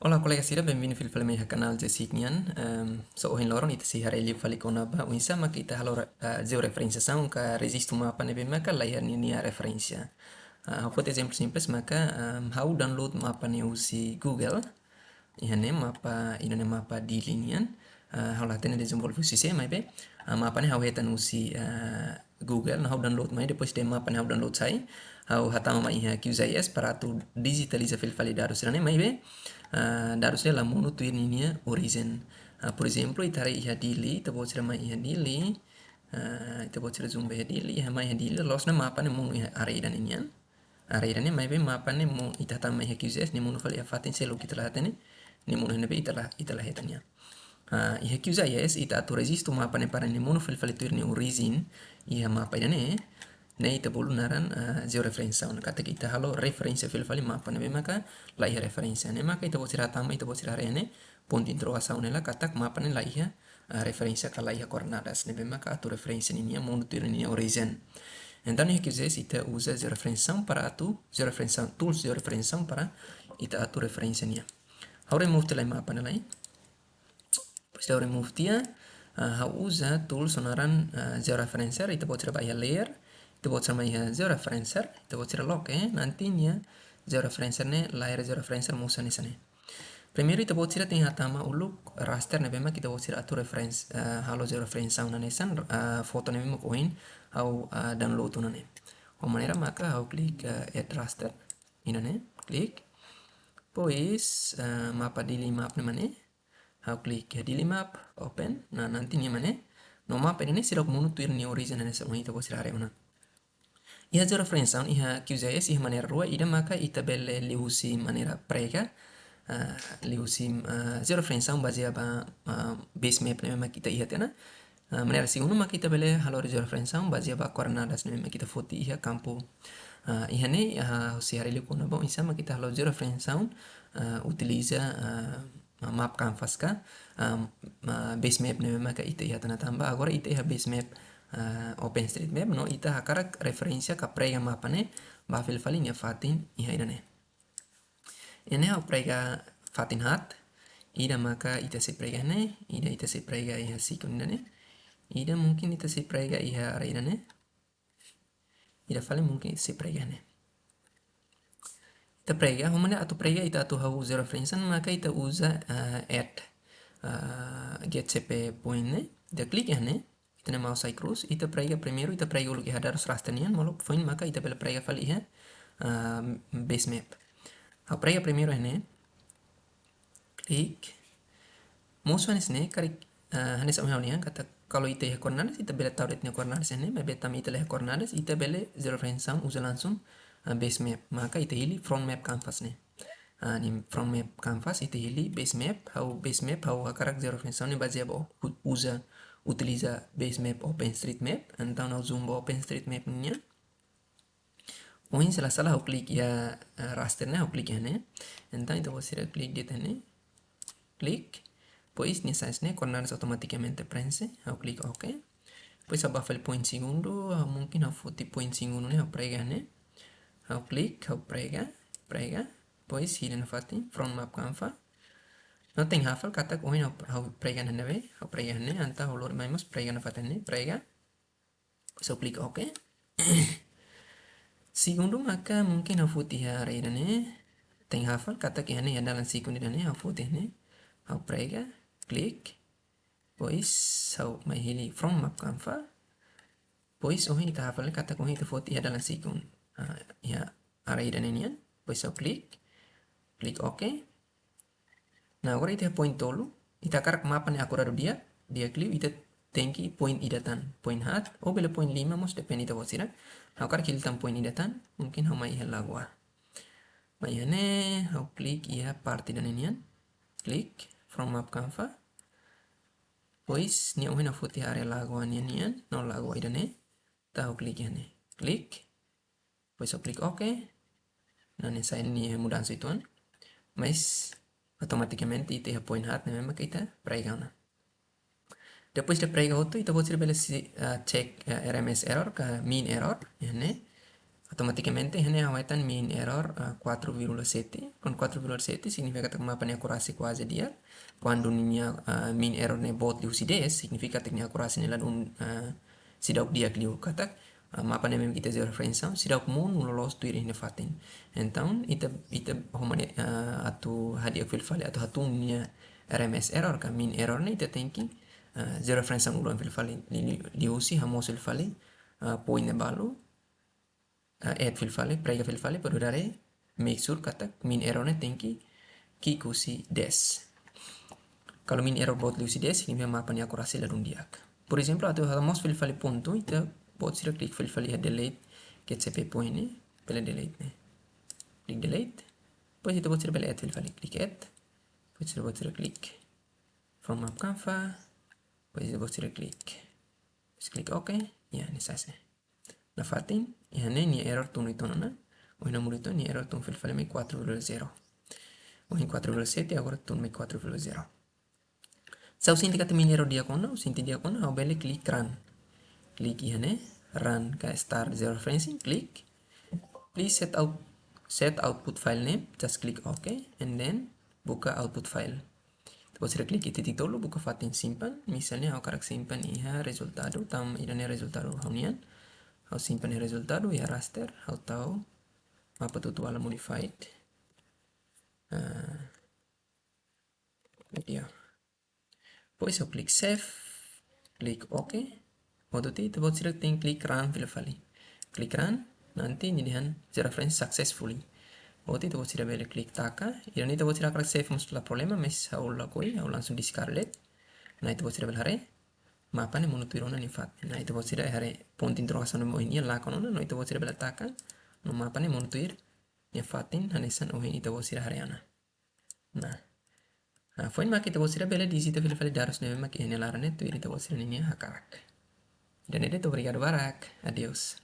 Olá, colega Sira, bem-vindo ao meu canal G-SIG nian. So ohin loron ita si haree fali konaba oinsa maka ita halo georeferensiasaun ka rejistu mapa nebe maka laiha nian referensia. Por exemplo simples maka how download mapa ne usi Google. Ihane mapa inane mapa di linian. How latene desenvolve usi se mai be. Mapa ne how hetan usi Google, how download mai depois de mapa ne how download sai. How hatama mai Iha QGIS para tu digitaliza fil dadus ne mai be. Dadusnya la mono tu ininya origin. Por exemplo, itare Iha dili, ita bocira mai Iha dili. Ita bocira zumba Iha dili, Iha mai Iha dili, losna mapa ne mono Iha array dan inian. Array dan mai be mapa ne mo ita tama Iha QGIS ne mono fali afatin selo kita lahatene. Ni mono ne be ita hetanya. Iha QGIS ita atu rejistu mapa ne para ne mono fali tu ne origin Iha mapa ne ne ita bolu naran georeferensiasaun kata kita halo referensia fil mapa ne maka laiha referensia ne maka ita bocira tama ita bocira rene ponto interrogasaun la kata mapa ne laiha referensia ka laiha koordenadas ne maka atu referensia ini mono tu ne origin. Então Iha QGIS ita usa georeferensiasaun para atu georeferensiasaun tools georeferensiasaun para ita atu referensia nia. How remove la mapa ne lai. Pois da remove dia how usa tools sonaran georeferensiar ita bocira ba layer ita bocira mai georeferensiar ita bocira lock nantinya georeferensiar ne layer georeferensiar musa ni sane. Primeiro ita bocira tem hatama uluk raster ne bema kita bocira atu reference halo georeferensiaun ne san foto ne bema koin how download ne. Maneira maka how klik add raster inane klik pois mapa di map ne mane how klik di map open nah nanti ni mane no map ini sira komuno tuir ni origin ne sa ita bocira are una. Iha georeferensiaun Iha QGIS Iha Maneira rua ida maka ita bele liusi Maneira prega liusi georeferensiaun baseada ba base map ne maka kita Iha tena Maneira segundo maka ita bele halo georeferensiaun baseada ba koordenadas ne maka kita foti Iha campo Iha ne si haree kuna ba oinsa maka kita halo georeferensiaun utiliza map canvas ka base map ne maka ita Iha tena tambah agora ita Iha base map OpenStreetMap no ita hakarak referensia ka prega mapa ne ba fali nia fatin Iha ida ne. Ini au prega fatin hat ida maka ita se prega ne ita se prega Iha sikun ne ida mungkin ita se prega Iha ara ida ne ida fali mungkin se prega ne. Ita prega homane atu prega ita atu hau zero referensian maka ita usa add get cp point ne ita klik ne ita mau sai cruz ita prega primeiro ita prega ulu que hadar os rastanian malo point maka ita bela prega fali Iha base map. A prega primeiro ne klik mosu hanis ne kari hanis au nian kata kalau ita Iha koordenadas ita bela tahu nya koordenadas ne me beta ita leh koordenadas ita bela zero referensiaun usa langsung base map maka ita hili front map canvas ne. Ni front map canvas ita hili base map how hakarak zero referensiaun ne baseada usa utiliza base map OpenStreetMap então nau zoom OpenStreetMap nya oinsa salah au klik ya raster ne au klik ne então ita bocira klik dit ne klik pois ni size ne koordenadas automaticamente prense au klik ok pois above el point segundo mungkin au foti point segundo ne au prega ne au klik au prega pois hili na fati front map canvas no tem hafal kata koin au prega ne be au prega ne anta holor maimos prega na fatene prega so klik ok segundo maka mungkin au futi ara ida ne tem hafal kata que ne dalam segundo ida ne au futi ne au prega klik pois au mai hili from map canvas pois oh ita hafal kata koin ita futi dalam segundo ya ara ida ne nian pois au klik ok. Nah, agora ita point tolu, ita karak mapa ne akura dia klik ita tenki point idatan, point hat, o bele point 5 mos depende ita bosira. Hau karak hiltan point idatan, mungkin hau mai lagwa. Mai ne, hau klik ia parti dan inian, klik from map canvas. Pois ni ohina futi area lagwa nian, no lagwa ida ne. Ta hau klik ne, klik. Pois hau klik ok. Nah, ne saya ni mudah situan. Mas automaticamente ita point hat ne maka ita prega na. Depois de prega auto ita pode bela check RMS error ka mean error ne automaticamente hene awaitan min error 4,7 con 4,7 significa que mapa ne akurasi quasi dia quando ninia min error ne bot liu sides significa que ne akurasi ne ladun sidauk dia liu katak mapa ne mem kita georeferensiasaun sidauk mun lolos tu ne fatin então ita homane atu hadi fil fali atu hatun nia RMS error ka min error ne ita thinking georeferensiasaun ulang fil fali liusi hamos fil fali point ne balu add fil file, prega fil file, per dare make sure kata min error ne tenki ki kusi des. Kalau min error bot lusi des, ini mapa ni akurasi la dundiak. Por exemplo, atu hamos fil file ponto, ita bot sira klik fil file delete ke cp point ne, pela delete ne. Klik delete, poi ita bot sira pela add fil file, klik add, poi sira bot sira klik from map canva, poi sira bot sira klik ok, ya ni sase. Na fatin, ihane ni error tun itu nana, ohina murito ni error tun fil file me 4,0. Ohin 4,7 agora tun me 4,0. Sau sinti kata min error dia kona, sinti dia kona, au bele klik run. Klik ihane, run ka start georeferencing, klik. Please set output file name, just click OK, and then buka output file. Terus klik titik dulu, buka fatin simpan, misalnya au karak simpan iha resultado, tam idane resultado haunian. Au simpan el resultado ya raster, au tahu mapa tutuala modified video. Pois eu klik save, klik OK. Waktu itu buat selecting klik run file file. Klik run, nanti nyedihan reference successfully. Waktu itu buat sila bele klik taka. Ini itu buat sila klik save masalah problema mes au lakoi, au langsung discarded. Nah itu buat sila bele hare. Mapa ne mono tuirona ni fat. Nah itu buat sila hare pontin interrogação mo ini la kanona, no itu buat sila bele taka. No mapa ne mono tuir ni fatin hanesan ohin itu buat sila hare ana. Nah, foi ma kita buat sila bele di situ file file darus ne ma que ini laran itu itu buat sila ni hakarak. Dan itu obrigado barak. Adios.